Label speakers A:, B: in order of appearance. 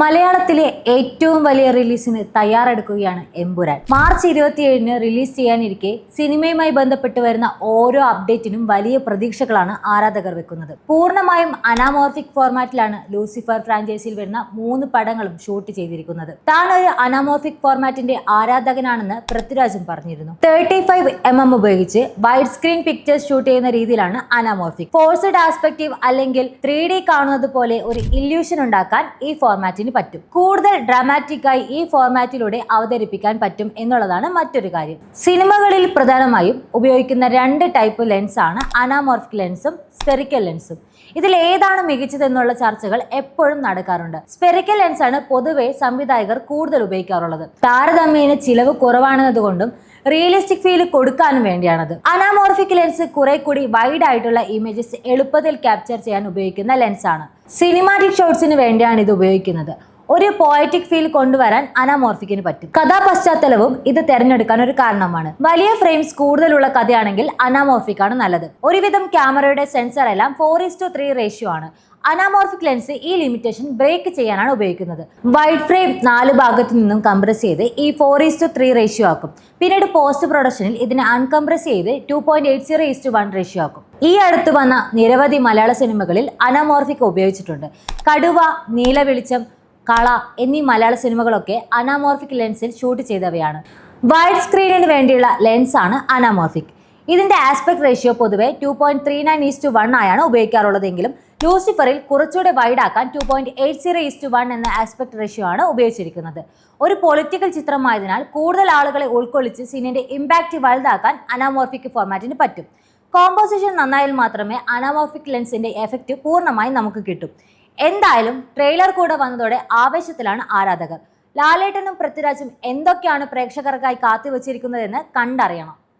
A: മലയാളത്തിലെ ഏറ്റവും വലിയ റിലീസിന് തയ്യാറെടുക്കുകയാണ് എമ്പുരാൻ. മാർച്ച് 27-ന് റിലീസ് ചെയ്യാനിരിക്കെ സിനിമയുമായി ബന്ധപ്പെട്ട് വരുന്ന ഓരോ അപ്ഡേറ്റിനും വലിയ പ്രതീക്ഷകളാണ് ആരാധകർ വെക്കുന്നത്. പൂർണ്ണമായും അനാമോർഫിക് ഫോർമാറ്റിലാണ് ലൂസിഫർ ഫ്രാഞ്ചൈസിയിൽ വരുന്ന 3 പടങ്ങളും ഷൂട്ട് ചെയ്തിരിക്കുന്നത്. താൻ ഒരു അനാമോർഫിക് ഫോർമാറ്റിന്റെ ആരാധകനാണെന്ന് പൃഥ്വിരാജും പറഞ്ഞിരുന്നു. 35mm ഉപയോഗിച്ച് വൈഡ് സ്ക്രീൻ പിക്ചേഴ്സ് ഷൂട്ട് ചെയ്യുന്ന രീതിയിലാണ് അനാമോർഫിക്. ഫോഴ്സ്ഡ് ആസ്പെക്റ്റീവ് അല്ലെങ്കിൽ 3D കാണുന്നത് പോലെ ഒരു ഇല്യൂഷൻ ഉണ്ടാക്കാൻ ഈ ഫോർമാറ്റ് പറ്റും. കൂടുതൽ ഡ്രാമാറ്റിക് ആയി ഈ ഫോർമാറ്റിലൂടെ അവതരിപ്പിക്കാൻ പറ്റും എന്നുള്ളതാണ് മറ്റൊരു കാര്യം. സിനിമകളിൽ പ്രധാനമായും ഉപയോഗിക്കുന്ന 2 ടൈപ്പ് ലെൻസ് ആണ് അനാമോർഫിക് ലെൻസും സ്ഫെറിക്കൽ ലെൻസും. ഇതിൽ ഏതാണ് മികച്ചതെന്നുള്ള ചർച്ചകൾ എപ്പോഴും നടക്കാറുണ്ട്. സ്ഫെറിക്കൽ ലെൻസ് ആണ് പൊതുവെ സംവിധായകർ കൂടുതൽ ഉപയോഗിക്കാറുള്ളത്. താരതമ്യേന ചിലവ് കുറവാണെന്നതുകൊണ്ടും റിയലിസ്റ്റിക് ഫീൽ കൊടുക്കാനും വേണ്ടിയാണത്. അനാമോർഫിക് ലെൻസ് കുറെ കൂടി വൈഡ് ആയിട്ടുള്ള ഇമേജസ് എളുപ്പത്തിൽ ക്യാപ്ചർ ചെയ്യാൻ ഉപയോഗിക്കുന്ന ലെൻസാണ്. സിനിമാറ്റിക് ഷോട്ട്സിന് വേണ്ടിയാണ് ഇത് ഉപയോഗിക്കുന്നത്. ഒരു പോയറ്റിക് ഫീൽ കൊണ്ടുവരാൻ അനാമോർഫിക്കിന് പറ്റും. കഥാപശ്ചാത്തലവും ഇത് തിരഞ്ഞെടുക്കാൻ ഒരു കാരണമാണ്. വലിയ ഫ്രെയിംസ് കൂടുതലുള്ള കഥയാണെങ്കിൽ അനാമോർഫിക് ആണ് നല്ലത്. ഒരുവിധം ക്യാമറയുടെ സെൻസർ എല്ലാം 4:3 റേഷ്യോ ആണ്. അനാമോർഫിക് ലെൻസ് ഈ ലിമിറ്റേഷൻ ബ്രേക്ക് ചെയ്യാനാണ് ഉപയോഗിക്കുന്നത്. വൈഡ് ഫ്രെയിം 4 ഭാഗത്തു നിന്നും കംപ്രസ് ചെയ്ത് ഈ 4:3 റേഷ്യോ ആക്കും. പിന്നീട് പോസ്റ്റ് പ്രൊഡക്ഷനിൽ ഇതിനെ അൺകംപ്രസ് ചെയ്ത് 2.80:1 റേഷ്യോ ആക്കും. ഈ അടുത്ത് വന്ന നിരവധി മലയാള സിനിമകളിൽ അനാമോർഫിക് ഉപയോഗിച്ചിട്ടുണ്ട്. കടുവ, നീലവെളിച്ചം, കള എന്നീ മലയാള സിനിമകളൊക്കെ അനാമോർഫിക് ലെൻസിൽ ഷൂട്ട് ചെയ്തവയാണ്. വൈഡ് സ്ക്രീനിന് വേണ്ടിയുള്ള ലെൻസാണ് അനാമോർഫിക്. ഇതിന്റെ ആസ്പെക്ട് റേഷ്യോ പൊതുവെ 2.39:1 ആയാണ് ഉപയോഗിക്കാറുള്ളതെങ്കിലും ലൂസിഫറിൽ കുറച്ചുകൂടെ വൈഡ് ആക്കാൻ 2.80:1 എന്ന ആസ്പെക്ട് റേഷ്യോ ആണ് ഉപയോഗിച്ചിരിക്കുന്നത്. ഒരു പൊളിറ്റിക്കൽ ചിത്രമായതിനാൽ കൂടുതൽ ആളുകളെ ഉൾക്കൊള്ളിച്ച് സീനിന്റെ ഇമ്പാക്റ്റ് വലുതാക്കാൻ അനാമോർഫിക് ഫോർമാറ്റിന് പറ്റും. കോമ്പോസിഷൻ നന്നായാൽ മാത്രമേ അനാമോർഫിക് ലെൻസിന്റെ എഫക്റ്റ് പൂർണ്ണമായി നമുക്ക് കിട്ടും. എന്തായാലും ട്രെയിലർ കൂടെ വന്നതോടെ ആവേശത്തിലാണ് ആരാധകർ. ലാലേട്ടനും പൃഥ്വിരാജും എന്തൊക്കെയാണ് പ്രേക്ഷകർക്കായി കാത്തുവച്ചിരിക്കുന്നതെന്ന് കണ്ടറിയണം.